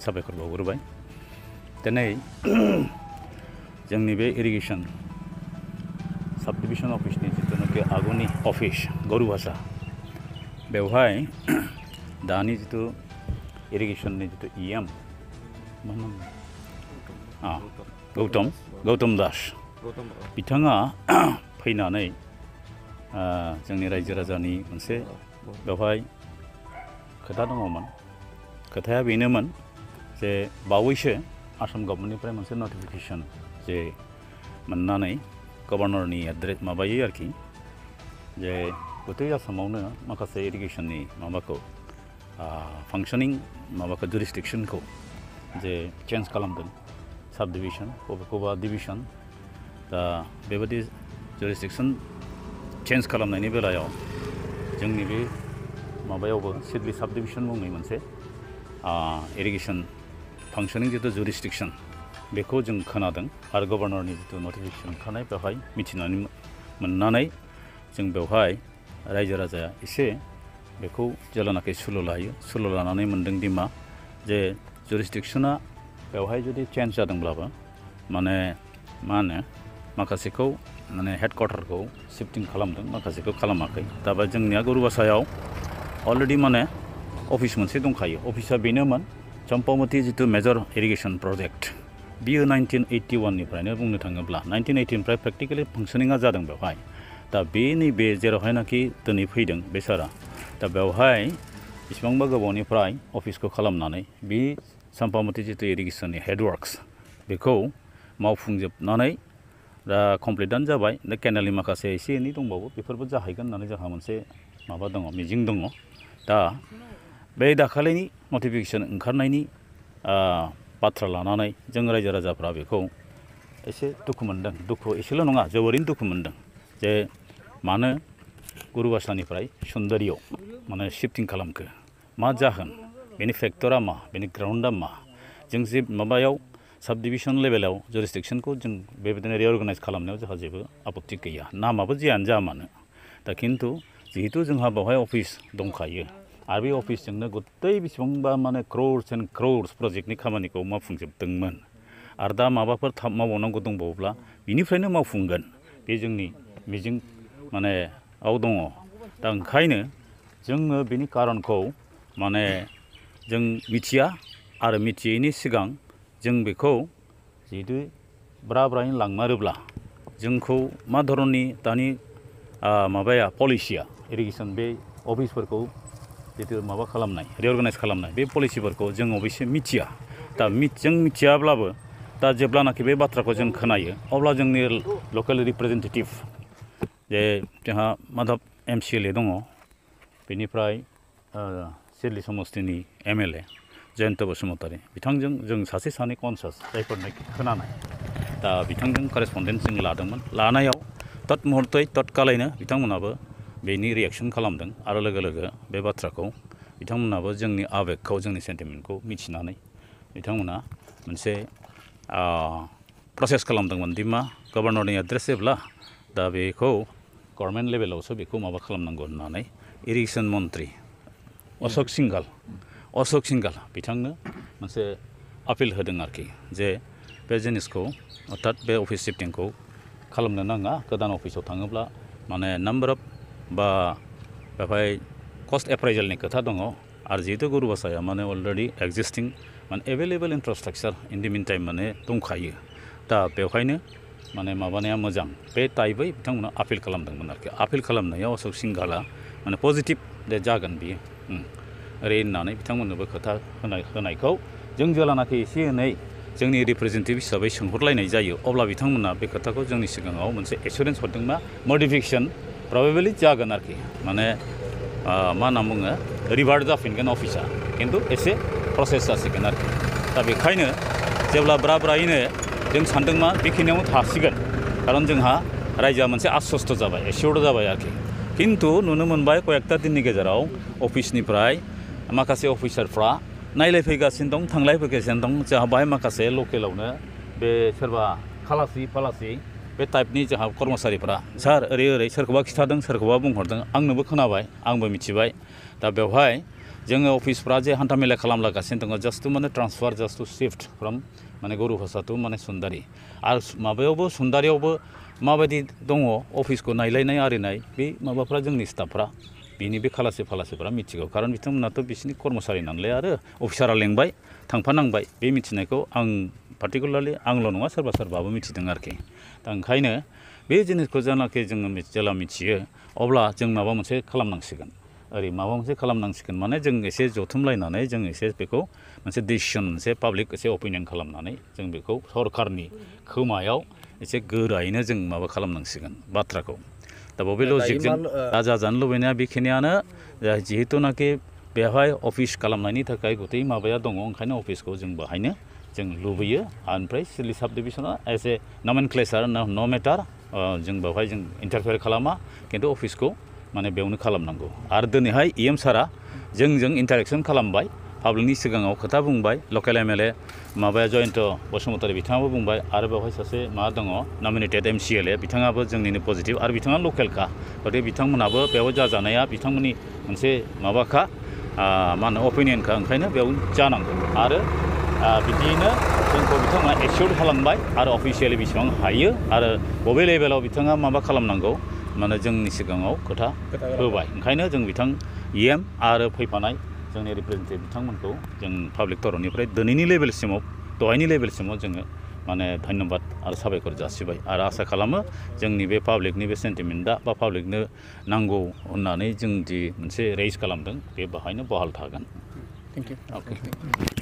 साबायखर बावग्रोबाय दिनै जोंनि बे इरिगेसन साब डिभिजन अफिसनि जिथुनाखि आगुनि अफिस गरुभाषा बेवहाय दानि जिथु इरिगेसननि जिथु इएम गौतम दास बिथाङा फैनानै जोंनि रायजो राजानि मोनसे बेवहाय खोथा दङमोन खोथाया बेनोमोन जे बावैसो आसाम गभर्नमेन्टनिफ्राय मोनसे नटिफिकेसन जे मोननानै गभर्नरनि एड्रेस माबायो आरोखि जे गथै आसामावनो माखासे इरिगेसननि माबाखौ फांसनिं माबाखौ जुरिसडिक्सनखौ जे चेन्ज खालामदों साब डिभिजन बबेखौबा डिभिजन दा बेबायदि जुरिसडिक्सन चेन्ज खालामनायनि बेलायाव जोंनि बे माबायावबो सिडली साब डिभिजन मुंनि मोनसे इरिगेसन फांसनिं जिथु जुरिसडिक्सन बेखौ जों खोनादों आरो गभर्नरनि जिथु नटिफिकेसन ओंखारनाय बेवहाय मिथिनानै मोननानै जों बेवहाय रायजो राजाया एसे बेखौ जेब्लानाखि सुलु लायो सुलु लानानै मोनदों दि मा जे जुरिसडिक्सना बेवहाय जुदि चेन्ज जादोंब्लाबो माने मा होनो माखासेखौ माने हेडक्वार्टारखौ शिफ्टिं खालामदों माखासेखौ खालामाखै दा बे जोंनिया गरुभाषायाव अलरेडि माने अफिस मोनसे दंखायो अफिसा बेनोमोन चम्पावती जिथु मेजर इरिगेसन प्रजेक्ट बियो 1981 निफ्रायनो बुंनो थाङोब्ला 1980 निफ्राय प्रेक्टिकेलि फांसनिंआ जादों बेवहाय दा बे नैबे जेरावहायनाखि दिनै फैदों बे सारा दा बेवहाय बेसेबांबा गोबावनिफ्राय अफिसखौ खालामनानै बे चम्पावती जिथु इरिगेसननि हेडवर्क्स बेखौ मावफुंजोबनानै दा कमप्लिटआनो जाबाय दा केनेलनि माखासे एसे एनै दंबावो बेफोरबो जाहैगोन होननानै जोंहा मोनसे माबा दङ मिजिं दङ दा बे दाखालिनि नटिफिकेसन ओंखारनायनि बाथ्रा लानानै जों रायजो राजाफ्रा बेखौ एसे दुखु मोनदों दुखु एसेल' नङा जोबोरैनो दुखु मोनदों जे मानो गरुभाषानिफ्राय सुन्दरियाव माने शिफ्टिं खालामखो मा जाहोन बेनि फेक्टरा मा बेनि ग्राउन्डआ मा जों जे माबायाव साब डिभिजन लेभेलाव जुरिसडिक्सनखौ जों बेबायदिनो रिअर्गानाइज खालामनायाव जोंहा जेबो आपत्ति गैया नामाबो जियानो जा मानो दा खिन्थु जिहेतु जोंहा बेवहाय अफिस दंखायो आरो बे अफिसजोंनो गथै बेसेबांबा माने क्र'र्स एन्ड क्र'र्स प्रजेक्टनि खामानिखौ मावफुंजोबदोंमोन आरो दा माबाफोर मावबावनांगौ दंबावोब्ला बिनिफ्रायनो मावफुंगोन बे जोंनि मिजिं माने दङ दा ओंखायनो जोङो बेनि कारनखौ माने जों मिथिया आरो मिथियैनि सिगां जों बेखौ जिहेतु ब्रायैनो लांमारोब्ला जोंखौ मा धरननि दानि माबाया पलिसिया इरिगेसन बे अफिसफोरखौ जितु माबा खालामनाय रिअर्गानाइज खालामनाय बे पलिसिफोरखौ जों अबयसे मिथिया दा जों मिथियाब्लाबो दा जेब्लानाखि बे बाथ्राखौ जों खोनायो अब्ला जोंनि लकेल रिप्रेजेन्टेटिभ जे जोंहा माधब MCLA दङ बेनिफ्राय सिडली समस्तिनि MLA जयन्त बसुमतारी बिथांजों जों सासे सानै कनसास जायफोरनाखि खोनानाय दा बिथांजों करेसपन्डेन्स जों लादोंमोन लानायाव तत्मुहूर्तै तत्कालैनो बिथांमोनाबो बेनि रिएक्सन खालामदों आरो लोगो लोगो बे बाथ्राखौ बिथांमोनाबो जोंनि आबेगखौ जोंनि सेन्टिमेन्टखौ मिथिनानै बिथांमोना मोनसे प्रसेस खालामदोंमोन दि मा गभर्नरनि एड्रेस जेब्ला दा बेखौ गभर्नमेन्ट लेभेलावसो बेखौ माबा खालामनांगौ होननानै इरिगेसन मन्त्रि अशोक सिंघाल बिथांनो मोनसे आपिल होदों आरोखि जे बे जिनिसखौ अर्थात बे अफिस शिफ्टिंखौ खालामनो नाङा गोदान अफिसाव थाङोब्ला माने नाम्बार अफ बा बेवहाय कस्ट एप्राइजेलनि खोथा दङ आरो जिहेतु गरुभाषाया माने अलरेडि एक्जिस्टिं माने एभेलेबल इनफ्रास्ट्राक्चार इन दि मिन टाइम माने दंखायो दा बेवहायनो माने माबानाया मोजां बे टाइपै बिथांमोना आपिल खालामदोंमोन आरोखि आपिल खालामनायाव अशोक सिंघाला माने पजिटिभ दे जागोन बियो ओरै होननानै बिथांमोननोबो खोथा होनायखौ जों जेब्लानाखि एसे एनै जोंनि रिप्रेजेन्टेटिभ हिसाबै सोंहरलायनाय जायो अब्ला बिथांमोना बे खोथाखौ जोंनि सिगाङाव मोनसे एसुरेन्स हरदों मा मडिफिकेसन प्रबेबलि जागोन आरोखि माने मा होनना बुङो रिभार्ट जाफिनगोन अफिसा खिन्थु एसे प्रसेस जासिगोन आरोखि दा बेखायनो जेब्ला ब्रायैनो जों सानदों मा बेखिनियावनो थासिगोन खारन जोंहा रायजोआ मोनसे आश्वस्त जाबाय एसियर्ड जाबाय आरोखि खिन्थु नुनो मोनबाय कयेकथा दिननि गेजेराव अफिसनिफ्राय माखासे अफिसारफ्रा नायलायफैगासिनो दं थांलाय फैगासिनो दं जोंहा बाहाय माखासे लकेलावनो बे सोरबा खालासि बे टाइपनि जोंहा कर्मचारिफ्रा सार ओरै सोरखौबा खिथादों सोरखौबा बुंहरदों आंनोबो खोनाबाय आंबो मिथिबाय दा बेवहाय जोङो अफिसफ्रा जे हान्था मेला खालामलागासिनो दङ जास्ट टु माने transfer just to shift from माने गरुभाषा टु माने सुन्दारि आरो माबायावबो सुन्दारियावबो माबायदि दङ अफिसखौ नायलायनाय आरिनाय बे माबाफ्रा जोंनि स्टाफफ्रा बिनि बे खालासिफ्रा मिथिगौ खारन बिथांमोनाथ' बिसिनि कर्मचारि नालाय आरो अफिसारा लेंबाय थांफानांबाय बे मिथिनायखौ आं पार्टिकुलारलि आंल' नङा सोरबाबो मिथिदों आरोखि दा ओंखायनो बे जिनिसखौ जेनाखि जोङो जेला मिथियो अब्ला जों माबा मोनसे खालामनांसिगोन ओरै माबा मोनसे खालामनांसिगोन माने जों एसे जथुमलायनानै जों एसे बेखौ मोनसे डिसिसन मोनसे पाब्लिक एसे अपिनियन खालामनानै जों बेखौ सरकारनि खोमायाव एसे गोरायैनो जों माबा खालामनांसिगोन बाथ्राखौ दा बबे लजिकजों दा जाजानो लुबैनाया बेखिनियानो जिहेतुनाखि बेवहाय अफिस खालामनायनि थाखाय गथै माबाया दङ ओंखायनो अफिसखौ जों बाहायनो जों लुबैयो ओमफ्राय सिडली साब डिभिसना एज ए नमेनक्लेचार नो मेटार जों बेवहाय जों इन्टारफेयार खालामा खिन्थु अफिसखौ माने बेयावनो खालामनांगौ आरो दिनैहाय EM सारा जोंजों इन्टारेक्सन खालामबाय पाब्लिकनि सिगाङाव खोथा बुंबाय लकेल MLA माबाया जयन्त बसुमतारी बिथाङाबो बुंबाय आरो बेवहाय सासे मा दङ नमिनेटेड MCLA बिथाङाबो जोंनिनो पजिटिभ आरो बिथाङा लकेलखा गथिखे बिथांमोनाबो बेयाव जाजानाया बिथांमोननि मोनसे माबाखा मा होनो अपिनियनखा ओंखायनो बेयाव जानांगौ आरो बिदियैनो जोंखौ बिथांमोना एक्सुर खालामबाय आरो अफिसियेलि बेसेबां हायो आरो बबे लेभेलाव बिथाङा माबा खालामनांगौ माने जोंनि सिगाङाव खोथा होबाय ओंखायनो जों बिथां EM आरो फैफानाय जोंनि रिप्रेजेन्टेटिभ बिथांमोनखौ जों पाब्लिक तरफनिफ्राय दिनैनि लेभेलसिमाव दहायनि लेभेलसिमाव जोङो माने धन्यबाद आरो साबायखर जासिबाय आरो आसा खालामो जोंनि बे पाब्लिकनि बे सेन्टिमेन्टआ बा पाब्लिकनो नांगौ होननानै जों जि मोनसे रेइज खालामदों बे बाहायनो बहाल थागोन। Thank you. अके।